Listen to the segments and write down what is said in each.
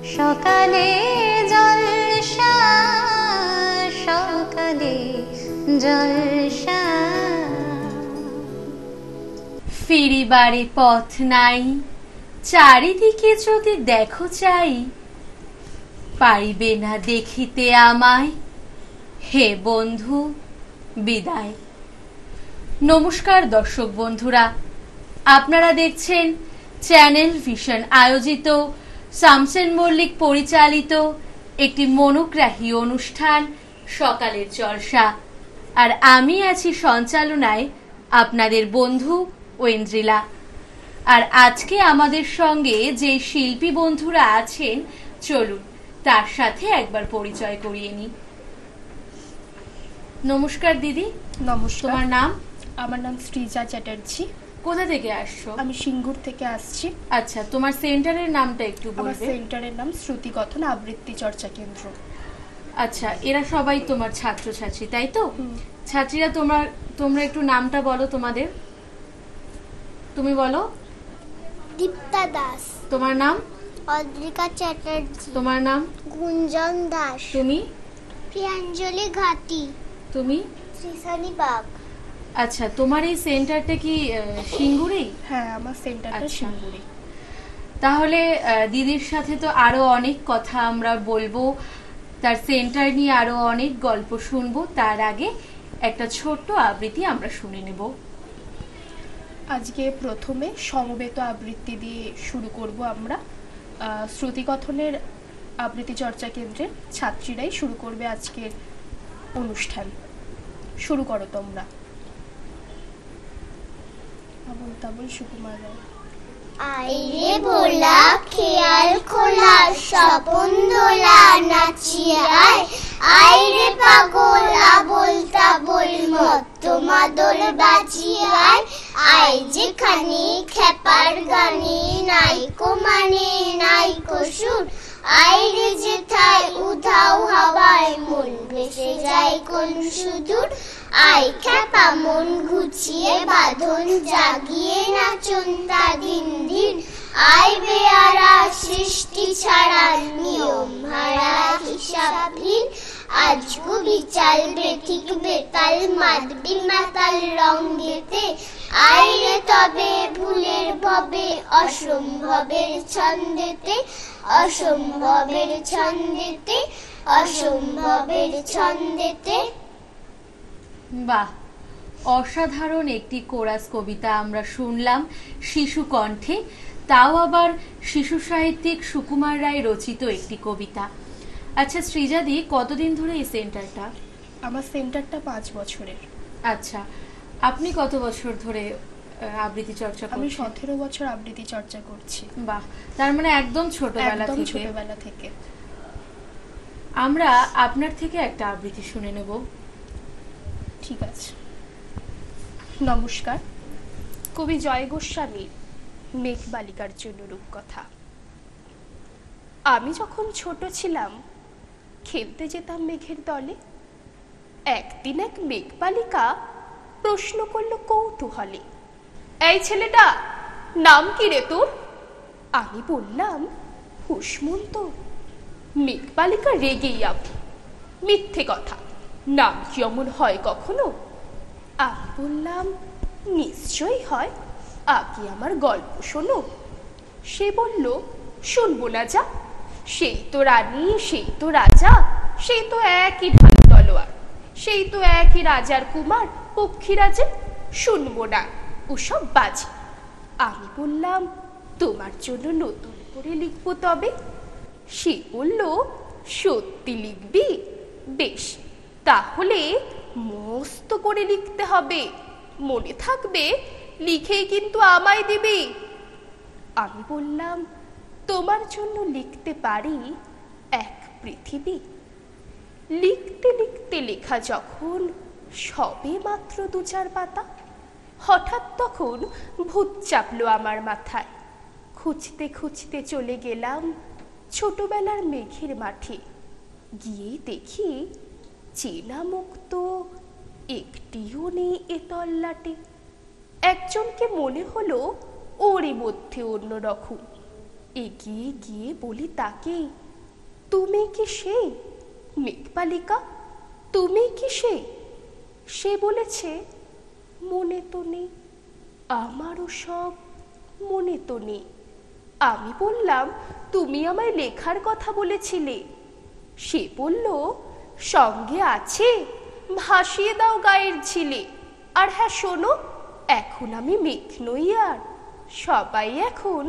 সকালে জলসা, সকালে জলসা। ফিরিবারে পথ নাই, চারিদিকে যদি দেখো চাই, পারিবে না দেখিতে আমায়, হে বন্ধু বিদায়। নমস্কার দর্শক বন্ধুরা, আপনারা দেখছেন চ্যানেল ভিশন আয়োজিত শামসেন মল্লিক পরিচালিত একটি মনোগ্রাহী অনুষ্ঠান সকালের জলসা। আর আমি আছি সঞ্চালনায় আপনাদের বন্ধু ঐন্দ্রিলা। আর আজকে আমাদের সঙ্গে যে শিল্পী বন্ধুরা আছেন, চলুন তার সাথে একবার পরিচয় করিয়ে নিই। নমস্কার দিদি। নমস্কার। তোমার নাম? আমার নাম সৃজা চ্যাটার্জি। কোথা থেকে আসছো? আমি সিঙ্গুর থেকে আসছি। আচ্ছা, তোমার সেন্টারের নামটা একটু বলবে? আমার সেন্টারের নাম শ্রুতিকথন আবৃত্তি চর্চা কেন্দ্র। আচ্ছা, এরা সবাই তোমার ছাত্রছাত্রী, তাই তো? ছাত্রীরা তোমরা একটু নামটা বলো তোমাদের। তুমি বলো। দীপ্তা দাস। তোমার নাম? অদ্রিকা চ্যাটার্জি। তোমার নাম? গুঞ্জন দাস। তুমি? প্রিয়াঞ্জলি ঘাটি। তুমি? শ্রীসানি বাগ। আচ্ছা, তোমার এই সেন্টারটা কি সিঙ্গুরেই? হ্যাঁ, আমার সেন্টারটা আচ্ছা। সিঙ্গুরে। তাহলে দিদির সাথে তো আরো অনেক কথা আমরা বলবো, তার সেন্টার নিয়ে আরো অনেক গল্প শুনবো। তার আগে একটা ছোট্ট আবৃত্তি আমরা শুনে নেব। আজকে প্রথমে সমবেত আবৃত্তি দিয়ে শুরু করব আমরা। শ্রুতিকথনের আবৃত্তি চর্চা কেন্দ্রের ছাত্রীরাই শুরু করবে আজকের অনুষ্ঠান। শুরু করো তোমরা। আবুল তাবুল সুকুমার রায়। আইরে ভোলা খেয়াল খোলা স্বপন দোলা নাচিয়ে আয়, আইরে পাগল আবল তাবল মত্ত মাদল বাজিয়ে আয়, আয় যেখানে খেপার গানে নাইকো মানে নাইকো সুর, আইরে যেথায় উধাও হাওয়ায় মন ভেসে যায় কোন সুদূর, আয় খেপা মন ঘুচিয়ে বাঁধন জাগিয়ে নাচন তা দিন দিন, আয় বেয়ারা সৃষ্টি ছাড়া নিয়ম হারা হিসাবহীন, আজকু বিচাল বেঠিক বেতাল মাদবি মাতাল রং গেতে, আইরে তবে ভুলের ভবে অসম্ভবের ছন্দেতে, অসম্ভবের ছন্দেতে, অসম্ভবের ছন্দেতে। বাহ, অসাধারণ একটি কোরাস কবিতা আমরা শুনলাম শিশু কণ্ঠে, তাও আবার শিশু সাহিত্যিক সুকুমার রায় রচিত একটি কবিতা। আচ্ছা সৃজাদি, কতদিন ধরে এই সেন্টারটা? আমার সেন্টারটা 5 বছরের। আচ্ছা, আপনি কত বছর ধরে আবৃত্তি চর্চা করছেন? আমি 17 বছর আবৃত্তি চর্চা করছি। বাহ, তার মানে একদম ছোটবেলা থেকে। ছোটবেলা থেকে। আমরা আপনার থেকে একটা আবৃত্তি শুনে নেব। ঠিক আছে। নমস্কার। কবি জয় গোস্বামীর মেঘ বালিকার জন্য রূপকথা। আমি যখন ছোট ছিলাম খেলতে যেতাম মেঘের দলে, একদিন এক মেঘ বালিকা প্রশ্ন করলো কৌতূহলে, এই ছেলেটা নাম কি রে তোর? আমি বললাম হুসমন্ত। মেঘ বালিকা রেগেই আবু, মিথ্যে কথা, নাম কি অমন হয় কখনো? আমি বললাম নিশ্চয়ই হয়, আগে আমার গল্প শোনো। সে বলল শুনবো না যা, সেই তো রানী সেই তো রাজা, সেই তো একই ঢাল তলোয়ার, সেই তো একই রাজার কুমার পক্ষীরাজে, শুনবো না ওসব বাজে। আমি বললাম তোমার জন্য নতুন করে লিখবো তবে। সে বলল সত্যি লিখবি? বেশ, তাহলে মস্ত করে লিখতে হবে, মনে থাকবে লিখেই কিন্তু আমায় দিবি। আমি বললাম তোমার জন্য লিখতে পারি এক পৃথিবী। লিখতে লিখতে লেখা যখন সবে মাত্র 2-4 পাতা, হঠাৎ তখন ভূত চাপলো আমার মাথায়। খুঁজতে খুঁজতে চলে গেলাম ছোটবেলার মেঘের মাঠে, গিয়ে দেখি চেনা মুখ তো একটিও নেই এ তল্লাটে। একজনকে মনে হলো ওরই মধ্যে অন্যরকম, এগিয়ে গিয়ে বলি তাকে, তুমি কি সে মেঘবালিকা? তুমি কি সে? সে বলেছে, মনে তো নেই, আমারও সব মনে তো নেই। আমি বললাম, তুমি আমায় লেখার কথা বলেছিলে। সে বলল, সঙ্গে আছে, ভাসিয়ে দাও গায়ের ঝিলে। আর হ্যাঁ শোনো, এখন আমি মেঘ নই আর, সবাই এখন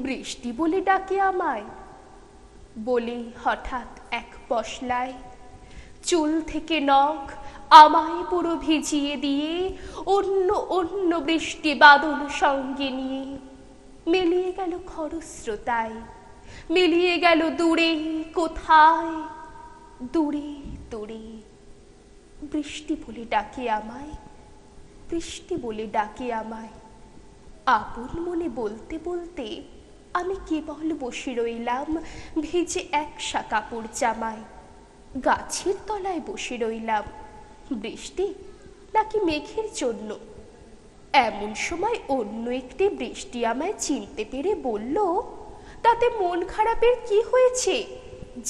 বৃষ্টি বলে ডাকে আমায়। বলে হঠাৎ এক পশলায় চুল থেকে নখ আমায় পুরো ভিজিয়ে দিয়ে অন্য অন্য বৃষ্টি বাদল সঙ্গে নিয়ে মিলিয়ে গেল খরস্রোতায়, মিলিয়ে গেল দূরে কোথায়, দূরে দূরে। বৃষ্টি বলে ডাকে আমায়, বৃষ্টি বলে ডাকে আমায়। আপন মনে বলতে বলতে আমি কেবল বসে রইলাম ভিজে একসা কাপড় জামায়। গাছের তলায় বসে রইলাম, বৃষ্টি নাকি মেঘের জন্য। এমন সময় অন্য একটি বৃষ্টি আমায় চিনতে পেরে বলল, তাতে মন খারাপের কি হয়েছে?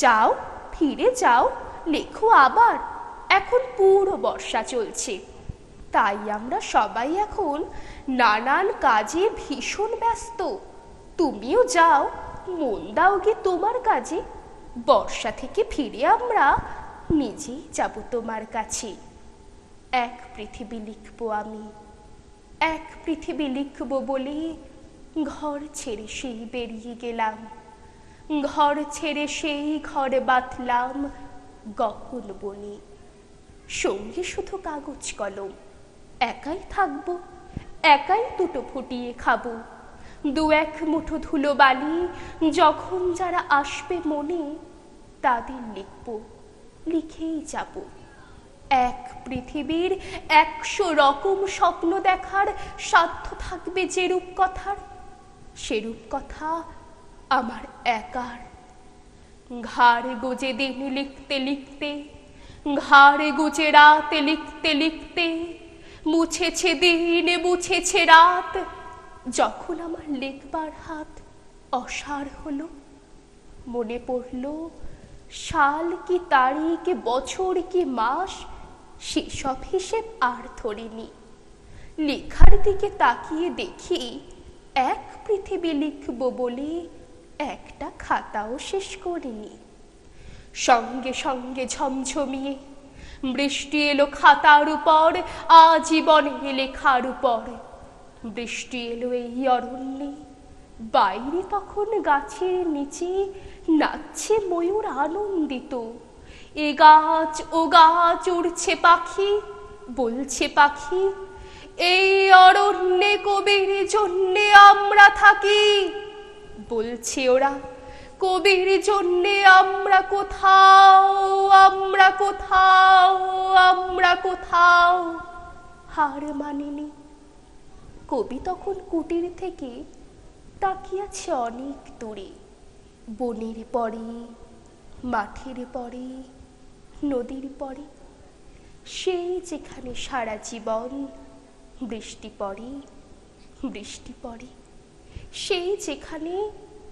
যাও, ফিরে যাও, লেখো আবার, এখন পুরো বর্ষা চলছে। তাই আমরা সবাই এখন নানান কাজে ভীষণ ব্যস্ত। তুমিও যাও, মন দাও গে তোমার কাজে। বর্ষা থেকে ফিরে আমরা নিজেই যাব তোমার কাছে। এক পৃথিবী লিখবো আমি, এক পৃথিবী লিখবো বলে ঘর ছেড়ে সেই বেরিয়ে গেলাম। ঘর ছেড়ে সেই ঘরে বাঁধলাম গহন বনে। সঙ্গে শুধু কাগজ কলম, একাই থাকবো, একাই দুটো ফুটিয়ে খাবো। দু এক মুঠো ধুলো বালি যখন যারা আসবে মনে, তাদের লিখবো, লিখেই যাব। এক পৃথিবীর 100 রকম স্বপ্ন দেখার সাধ্য থাকবে যে রূপ কথার, সেরূপ কথা আমার একার। ঘাড়ে গোজে দিন লিখতে লিখতে, ঘাড়ে গোজে রাত লিখতে লিখতে, মুছেছে দিন মুছেছে রাত। যখন আমার লেখবার হাত অসাড় হলো, মনে পড়ল সাল কি তারিখ, বছর কি মাস, সেসব হিসেব আর ধরিনি। লেখার দিকে তাকিয়ে দেখি এক পৃথিবী লিখবো বলে একটা খাতাও শেষ করিনি। সঙ্গে সঙ্গে ঝমঝমিয়ে বৃষ্টি এলো খাতার উপর, আজীবনে লেখার উপর। বৃষ্টি এলো এই অরণ্যে, বাইরে তখন গাছের নিচে নাচছে ময়ূর আনন্দিত। এ গাছ ও গাছ উড়ছে পাখি, বলছে পাখি, এই অরণ্যে কবির জন্যে আমরা থাকি। বলছে ওরা, কবির জন্যে আমরা কোথাও, আমরা কোথাও, আমরা কোথাও হার মানিনি। কবি তখন কুটির থেকে তাকিয়াছে অনেক দূরে, বনের পরে, মাঠের পরে, নদীর পরে, সেই যেখানে সারা জীবন বৃষ্টি পড়ে, বৃষ্টি পড়ে, সেই যেখানে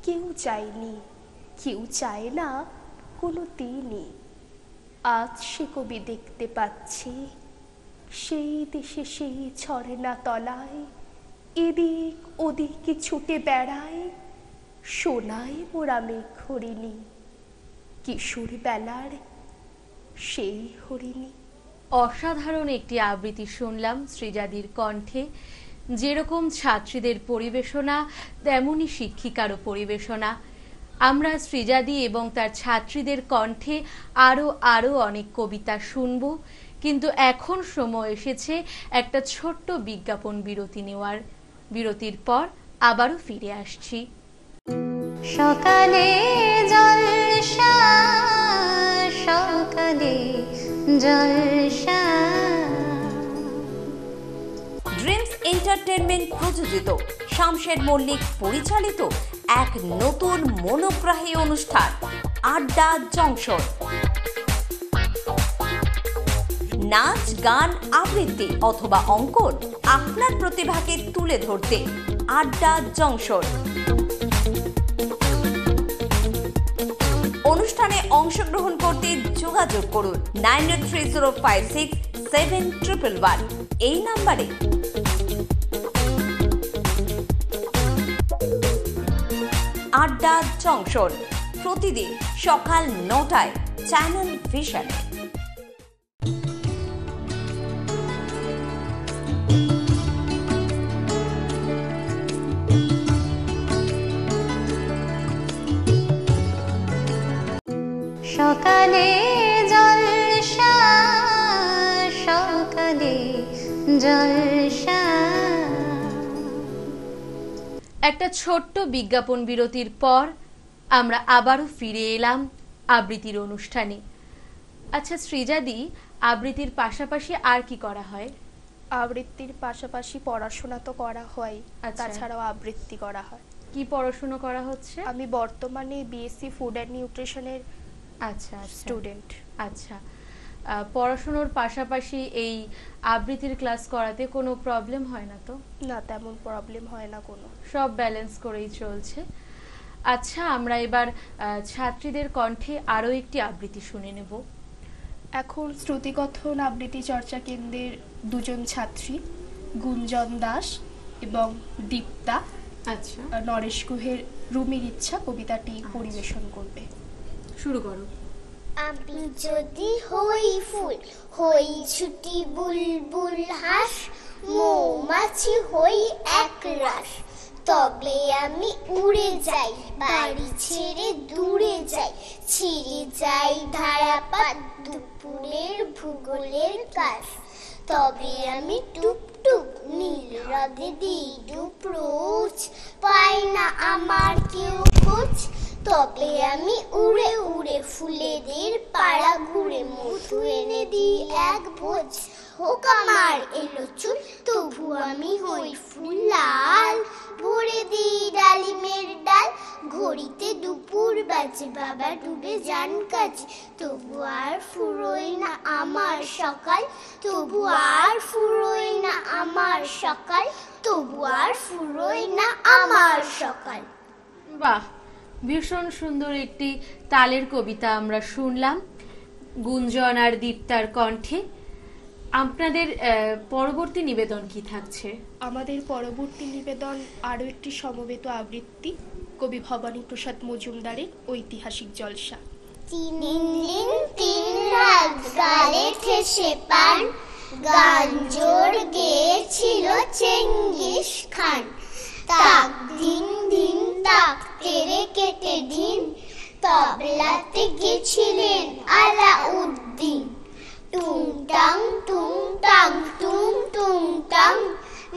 কেউ যায়নি, কেউ চায় না কোনো দিনই। আজ সে কবি দেখতে পাচ্ছে সেই দেশে সেই ঝর্ণা তলায় এদিক ওদিক ছুটে বেড়ায় সোনায় মোরা মেঘ হরিণী, কিশোর বেলার সেই হরিণী। অসাধারণ একটি আবৃত্তি শুনলাম সৃজাদির কণ্ঠে। যেরকম ছাত্রীদের পরিবেশনা, তেমনি শিক্ষিকারও পরিবেশনা। আমরা সৃজাদি এবং তার ছাত্রীদের কণ্ঠে আরো অনেক কবিতা শুনব, কিন্তু এখন সময় এসেছে একটা ছোট্ট বিজ্ঞাপন বিরতি নেওয়ার। বিরতির পর আবারও ফিরে আসছি। সকালে জলসা, সকালে জলসা। ড্রিমস এন্টারটেনমেন্ট প্রযোজিত, শামশের মল্লিক পরিচালিত এক নতুন মনোগ্রাহী অনুষ্ঠান আড্ডা জংশন। নাচ, গান, আবৃত্তি অথবা অঙ্কন, আপনার প্রতিভাকে তুলে ধরতে আড্ডা জংশন। অনুষ্ঠানে অংশগ্রহণ করতে যোগাযোগ করুন 9830567111 এই নাম্বারে। আড্ডা জংশন প্রতিদিন সকাল 9টায় চ্যানেল ভিশনে। সকালে জলসা, সকালে জলসা। একটা ছোট্ট বিজ্ঞাপন বিরতির পর আমরা আবারও ফিরে এলাম আবৃত্তির অনুষ্ঠানে। আচ্ছা সৃজাদি, আবৃত্তির পাশাপাশি আর কি করা হয়? আবৃত্তির পাশাপাশি পড়াশোনা তো করা হয়, তাছাড়াও আবৃত্তি করা হয়। কি পড়াশোনা করা হচ্ছে? আমি বর্তমানে বিএসসি ফুড অ্যান্ড নিউট্রিশনের স্টুডেন্ট। আচ্ছা, পড়াশোনার পাশাপাশি এই আবৃত্তির ক্লাস করাতে কোনো প্রবলেম হয় না তো? না, তেমন প্রবলেম হয় না কোনো, সব ব্যালেন্স করেই চলছে। আচ্ছা, আমরা এবার ছাত্রীদের কণ্ঠে আরও একটি আবৃত্তি শুনে নেব। এখন শ্রুতিকথন আবৃত্তি চর্চা কেন্দ্রের দুজন ছাত্রী, গুঞ্জন দাস এবং দীপ্তা, আচ্ছা, নরেশ গুহের রুমির ইচ্ছা কবিতাটি পরিবেশন করবে। শুরু করো। আমি যদি হই ফুল, হই ছুটি বুলবুল হাঁস, মৌমাছি হই এক রাস, তবে আমি উড়ে যাই, বাড়ি ছেড়ে দূরে যাই, ছিঁড়ে যাই ধারাপাত দুপুরের ভূগোলের কাশ, তবে আমি টুপটুপ নীল হ্রদে দিই ডুব রোজ, পাই না আমার কেউ খোঁজ, তবে আমি উড়ে উড়ে ফুলেদের পাড়া ঘুরে মধু এনে দিই এক ভোজ, হোক আমার এলো চুল তবু আমি হই ফুল লাল, ভরে দিই ডালিমের ডাল, ঘড়িতে দুপুর বাজে বাবা ডুবে যান কাজে, তবু আর ফুরোয় না আমার সকাল, তবু আর ফুরোয় না আমার সকাল, তবু আর ফুরোয় না আমার সকাল। বাহ, ভীষণ সুন্দর একটি তালের কবিতা আমরা শুনলাম গুঞ্জন আর দীপ্তার কণ্ঠে। আপনাদের পরবর্তী নিবেদন কি থাকছে? আমাদের পরবর্তী নিবেদন আরও একটি সমবেত আবৃত্তি, কবি ভবানী প্রসাদ মজুমদারের ঐতিহাসিক জলসা। তিন দিন তিন রাত গালে ঠেসে পান, গান জোর গেয়েছিল চেঙ্গিস খান, তাক দিন দিন তাক তেরে কেটে দিন, তবলাতে গেছিলেন আলাউদ্দিন, টুং টাং টুং টাং টুং টুং টাং,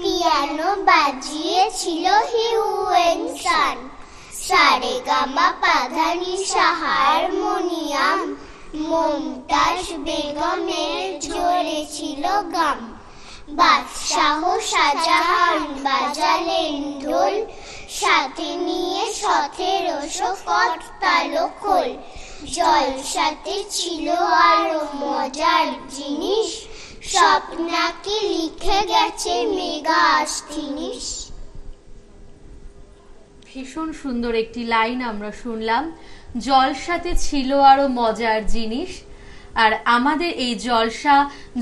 পিয়ানো বাজিয়েছিল হিউয়েনসান, সারেগামা পাধানিসা হারমোনিয়াম, মমতাজ বেগমের জোরে ছিল গাম, বাদশাহ শাহজাহান বাজালেন ঢোল, সাথে নিয়ে 1700 করতালো খোল, জলসাতে ছিল আরো মজার জিনিস, স্বপ্নাকে লিখে গেছে মেগাস্তিনিস। ভীষণ সুন্দর একটি লাইন আমরা শুনলাম, জলসাতে ছিল আরো মজার জিনিস। আর আমাদের এই জলসা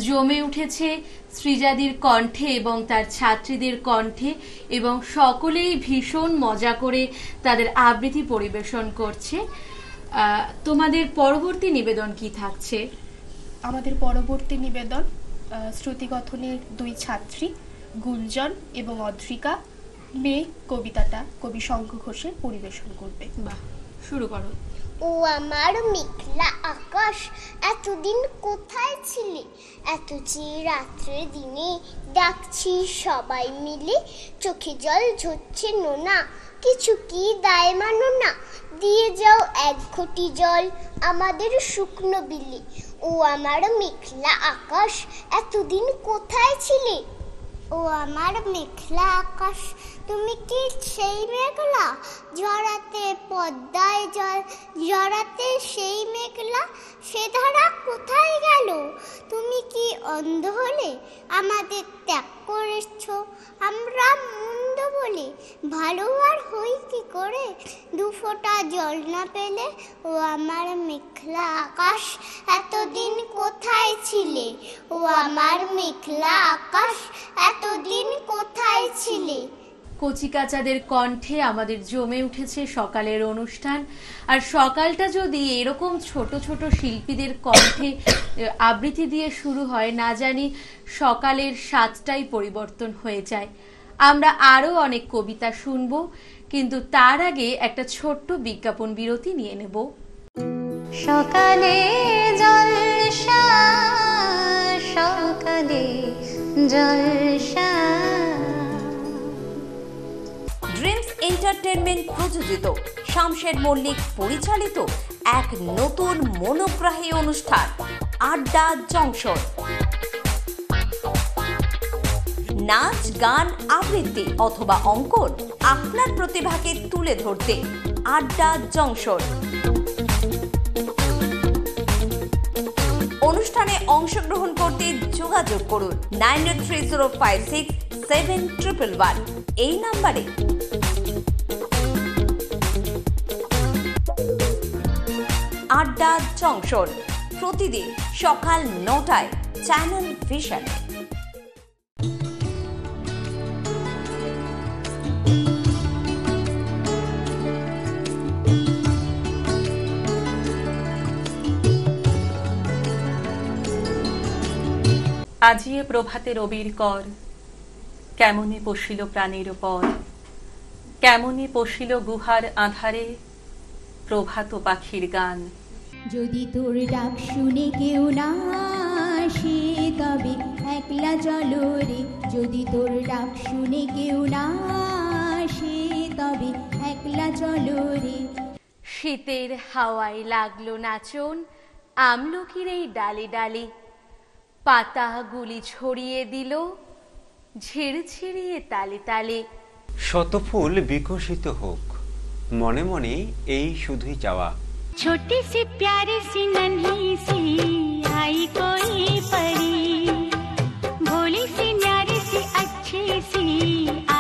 জমে উঠেছে সৃজাদির কণ্ঠে এবং তার ছাত্রীদের কণ্ঠে, এবং সকলেই ভীষণ মজা করে তাদের আবৃত্তি পরিবেশন করছে। তোমাদের পরবর্তী নিবেদন কি থাকছে? আমাদের পরবর্তী নিবেদন শ্রুতিকথনের দুই ছাত্রী গুঞ্জন এবং অদ্রিকা, মেয়ে কবিতাটা কবি শঙ্খ ঘোষের পরিবেশন করবে। বাহ, শুরু করো। ও আমার মেঘলা আকাশ, এতদিন কোথায় ছিলে, এত যে রাত্রের দিনে ডাকছি সবাই মিলে, চোখে জল ঝরছে নোনা, কিছু কি দায় মানো না, দিয়ে যাও এক ঘটি জল আমাদের শুকনো বিলে। ও আমার মেঘলা আকাশ, এতদিন কোথায় ছিলে, ও আমার মেঘলা আকাশ, তুমি কি সেই মেঘলা, জড়াতে পদ্মায় জল জড়াতে সেই মেঘলা, সে ধারা কোথায় গেল? তুমি কি অন্ধ হলে আমাদের ত্যাগ করেছ? আমরা মন্দ বলে ভালো আর হই কি করে? দু ফোঁটা জল না পেলে ও আমার মেঘলা আকাশ, এতদিন কোথায় ছিলে? ও আমার মেঘলা আকাশ, এতদিন কোথায় ছিলে? কচিকাচাদের কণ্ঠে আমাদের জমে উঠেছে সকালের অনুষ্ঠান। আর সকালটা যদি এরকম ছোট ছোট শিল্পীদের কণ্ঠে আবৃত্তি দিয়ে শুরু হয়, না জানি সকালের স্বাদটাই পরিবর্তন হয়ে যায়। আমরা আরো অনেক কবিতা শুনবো, কিন্তু তার আগে একটা ছোট্ট বিজ্ঞাপন বিরতি নিয়ে নেব। সকালে জলসা, সকালে জলসা। ড্রিমস এন্টারটেনমেন্ট প্রযোজিত, শামশের মল্লিক পরিচালিত এক নতুন মনোগ্রাহী অনুষ্ঠান আড্ডা জংশন। নাচ, গান, আবৃত্তি অথবা অঙ্কন, আপনার প্রতিভাকে তুলে ধরতে আড্ডা জংশন। অনুষ্ঠানে অংশগ্রহণ করতে যোগাযোগ করুন 9830567111 এই নাম্বারে। আড্ডা জংশন প্রতিদিন সকাল 9টায় চ্যানেল ভিশন। আজিয়ে প্রভাতে রবির কর, কেমনে পশিল প্রাণের পর, কেমনে পশিল গুহার আধারে প্রভাত পাখির গান। যদি তোর ডাক শুনে কেউ না আসে তবে একলা চলো রে, যদি তোর ডাক শুনে কেউ না আসে তবে একলা চলো রে। শীতের হাওয়ায় লাগলো নাচন আমলকির এই ডালে ডালে, পাতাগুলি ছড়িয়ে দিল ঝিরঝিরিয়ে তালে তালে। শত ফুল বিকশিত হোক, মনে মনে এই শুধুই চাওয়া। छोटी सी प्यारी सी नन्ही सी आई कोई परी, भोली सी न्यारी सी अच्छी सी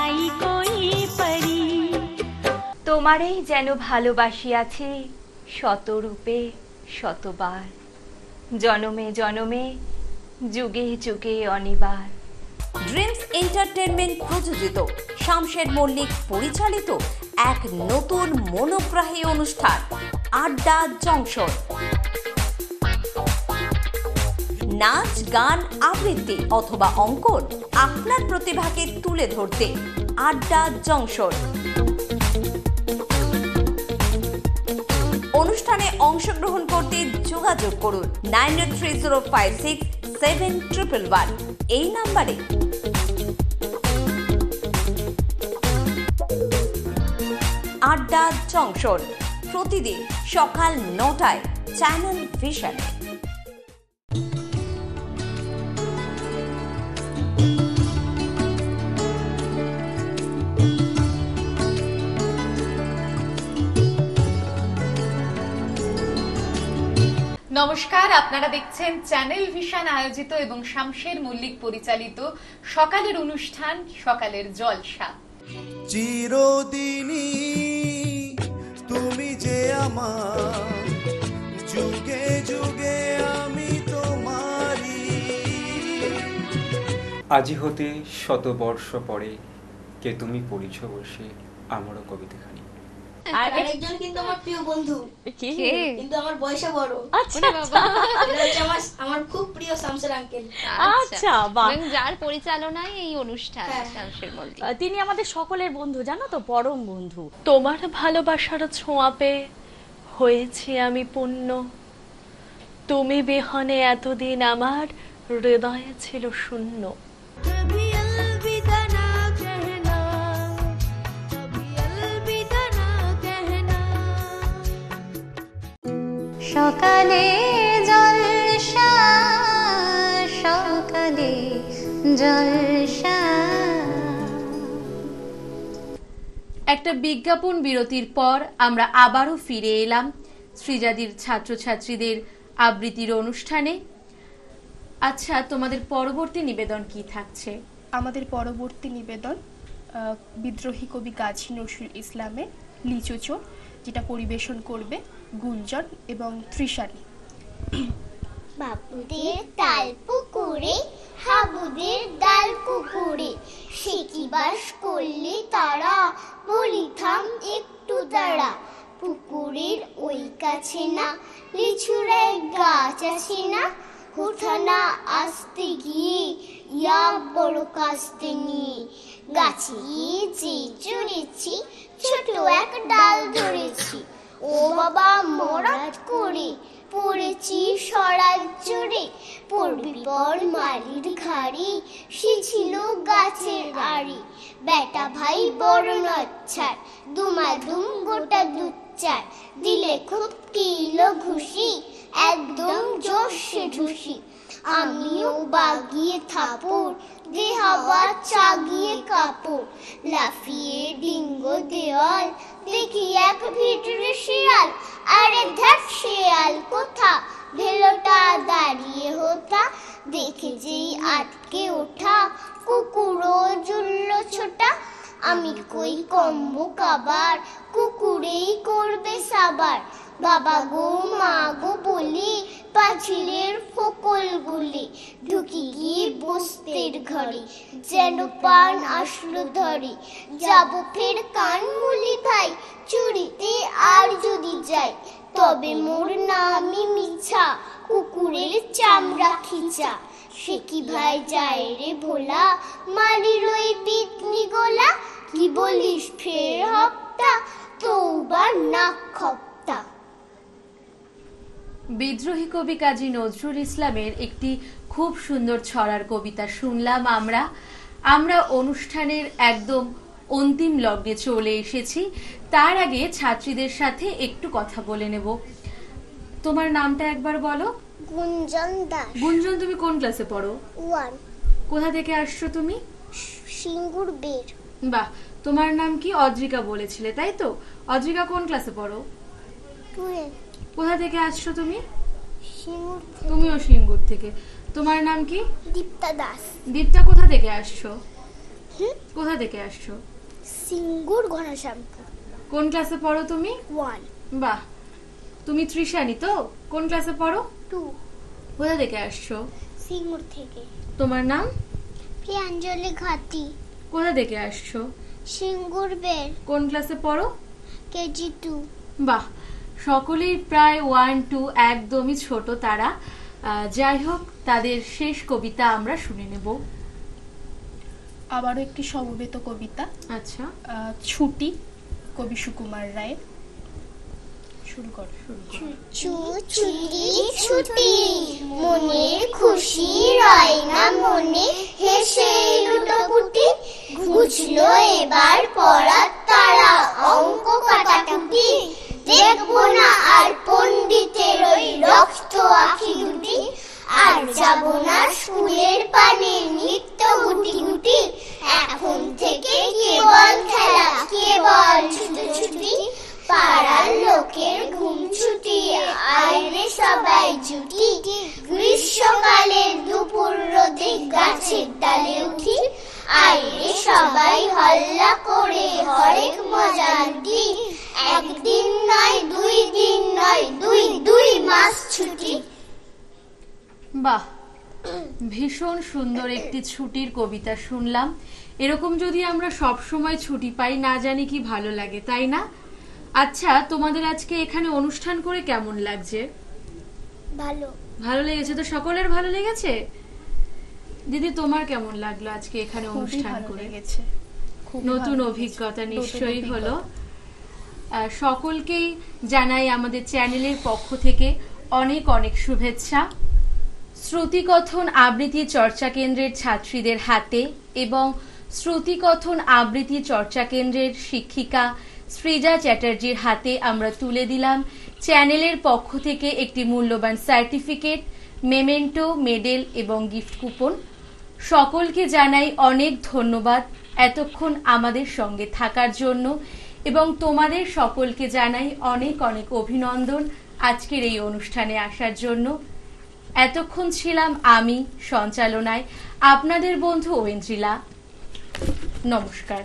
आई कोई परी। তোমারেই যেন ভালোবাসিয়াছি শতরূপে শতবার, জনমে জনমে যুগে যুগে অনিবার। ড্রিমস এন্টারটেনমেন্ট প্রযোজিত, শামশের মল্লিক পরিচালিত এক নতুন মনোগ্রাহী অনুষ্ঠান আড্ডা জংশন। নাচ, গান, আবৃত্তি অথবা অঙ্কন, আপনার প্রতিভাকে তুলে ধরতে আড্ডা জংশন। অনুষ্ঠানে অংশগ্রহণ করতে যোগাযোগ করুন 9830567111 এই নাম্বারে। আড্ডা জংশন প্রতিদিন সকাল 9টায় চ্যানেল ভিশন। নমস্কার, আপনারা দেখছেন চ্যানেল ভিশন আয়োজিত এবং শামশের মল্লিক পরিচালিত সকালের অনুষ্ঠান সকালের জলসা। চিরদিনই তুমি যে আমার, যুগে যুগে আমি তোমারি। আজি হতে শত বর্ষ পরে কে তুমি পড়িছ বসে আমারও কবিতাখানি। আর আরেকজন কিন্তু আমার প্রিয় বন্ধু, কিন্তু আমার বয়সে বড়। আচ্ছা আমার খুব প্রিয় শামসের আঙ্কেল। আচ্ছা, বাহ। যার পরিচালনায় এই অনুষ্ঠান শামশের মল্লিক, তিনি আমাদের সকলের বন্ধু, জানো তো, পরম বন্ধু। তোমার ভালোবাসার ছোঁয়া পেয়ে হয়েছি আমি পূর্ণ, তুমি বিহনে এতদিন আমার হৃদয়ে ছিল শূন্য। সকালে জলসা, সকালে জলসা। একটা বিজ্ঞাপন বিরতির পর আমরা আবারও ফিরে এলাম সৃজাদির ছাত্রছাত্রীদের আবৃত্তির অনুষ্ঠানে। আচ্ছা, তোমাদের পরবর্তী নিবেদন কি থাকছে? আমাদের পরবর্তী নিবেদন বিদ্রোহী কবি কাজী নজরুল ইসলামের লিচু চোর, যেটা পরিবেশন করবে গুঞ্জন এবং তৃষানী। বাবুদের তাল পুকুরে, হাবুদের ডাল কুকুরে, সে কি বাস করলে তারা, বলি থাম একটু দাঁড়া। পুকুরের ওই কাছে না লিচুর এক গাছ আছে না, উঠানা আসতে গিয়ে ইয়া বড় কাস্তে নিয়ে, গাছে যে চড়েছি ছোট এক ডাল ধরেছি, ও বাবা মরাট করে পড়েছি সরাজ জোরে, পড়বি পর মালির ঘাড়ি, সে ছিল গাছের আড়ি। বেটা ভাই বড় নচ্ছার, দুমাদুম গোটা দুচ্চার, দিলে খুব কিলো ঘুষি, একদম জোশে ঢুসি। আমিও বাগিয়ে থাপুর, দে হাওয়া চাগিয়ে কাপড়, লাফিয়ে ডিঙ্গো দেওয়াল, দেখি এক ভিতরে শিয়াল। আরে ধ্যাট শিয়াল কোথা, ভেলোটা দাঁড়িয়ে হোতা, দেখে যেই আটকে ওঠা, কুকুরও জুলল ছোটা। আমি কই কম্বো কাবার, কুকুরেই করবে সাবার, বাবা গো মা গো বলি পাঁচিলের ফোকল গুলি, ঢুকি গিয়ে বস্তির ঘরে, যেন পান আসলো ধরে। যাব ফের কানমুলি ভাই, চুরিতে আর যদি যাই, তবে মোর নামই মিছা, কুকুরের চামড়া খিচা। সে কি ভাই যায় রে ভোলা, মালির ওই পিতনি গোলা, কি বলিস ফের হপ্তা, তৌবা নাক খপ্তা। বিদ্রোহী কবি কাজী নজরুল ইসলামের একটি খুব সুন্দর ছড়ার কবিতা শুনলাম আমরা অনুষ্ঠানের একদম অন্তিম লগ্নে চলে এসেছি। তার আগে ছাত্রীদের সাথে একটু কথা বলে নেব। তোমার নামটা একবার বলো। গুঞ্জন দাস। গুঞ্জন, তুমি কোন ক্লাসে পড়ো? 1। কোথা থেকে আসছো তুমি? সিঙ্গুর বের। বাহ, তোমার নাম কি? অদ্রিকা বলেছিলে, তাই তো? অদ্রিকা কোন ক্লাসে পড়ো? 2। কোথা থেকে আসছো তুমি? সিঙ্গুর। তুমিও সিঙ্গুর থেকে। তোমার নাম কি? দীপ্তা দাস। দীপ্তা, কোথা থেকে আসছো? কোথা থেকে আসছো? সিঙ্গুর ঘনশ্যামপুর। কোন ক্লাসে পড়ো তুমি? 1। বাহ, তুমি তৃষানী তো? কোন ক্লাসে পড়ো? 2। কোথা থেকে আসছো? সিঙ্গুর থেকে। তোমার নাম? প্রিয়াঞ্জলি ঘাটি। কোথা থেকে আসছো? সিঙ্গুর বের। কোন ক্লাসে পড়ো? কেজি 2। বাহ, সকলেই প্রায় 1, 2, একদমই ছোট তারা। যাই হোক, তাদের শেষ কবিতা আমরা শুনে নেব। আবারও একটি সমবেত কবিতা। আচ্ছা। ছুটি, কবি সুকুমার রায়। শুরু কর। ছুটি ছুটি মনের খুশি রয় না মনে, হেসে লুটোপুটি ঘুচলো এবার পড়ার তারা, অঙ্ক কাটাকুটি দেখবো না আর পণ্ডিতের ওই রক্ত আঁখি দুটি, আর যাব না স্কুলের পানে নিত্য গুটি গুটি, এখন থেকে কেবল খেলা কেবল ছুটোছুটি, পাড়ার লোকের ঘুম ছুটি আইরে সবাই জুটি, গ্রীষ্মকালের দুপুর রোদে গাছের ডালে উঠি, আইরে সবাই হল্লা করে হরেক মজা লুটি, একদিন নয় 2 দিন নয় 2 মাস ছুটি। বাহ, ভীষণ সুন্দর একটি ছুটির কবিতা শুনলাম। এরকম যদি আমরা সব সময় ছুটি পাই, না জানি কি ভালো লাগে, তাই না? আচ্ছা, তোমাদের আজকে এখানে অনুষ্ঠান করে কেমন লাগছে? ভালো লেগেছে তো? সকলের ভালো লেগেছে? দিদি, তোমার কেমন লাগলো আজকে এখানে অনুষ্ঠান করে? নতুন অভিজ্ঞতা নিশ্চয়ই হলো। সকলকেই জানাই আমাদের চ্যানেলের পক্ষ থেকে অনেক অনেক শুভেচ্ছা। শ্রুতিকথন আবৃত্তি চর্চা কেন্দ্রের ছাত্রীদের হাতে এবং শ্রুতিকথন আবৃত্তি চর্চা কেন্দ্রের শিক্ষিকা সৃজা চ্যাটার্জির হাতে আমরা তুলে দিলাম চ্যানেলের পক্ষ থেকে একটি মূল্যবান সার্টিফিকেট, মেমেন্টো, মেডেল এবং গিফট কুপন। সকলকে জানাই অনেক ধন্যবাদ এতক্ষণ আমাদের সঙ্গে থাকার জন্য, এবং তোমাদের সকলকে জানাই অনেক অনেক অভিনন্দন আজকের এই অনুষ্ঠানে আসার জন্য। এতক্ষণ ছিলাম আমি সঞ্চালনায় আপনাদের বন্ধু ঐন্দ্রিলা। নমস্কার।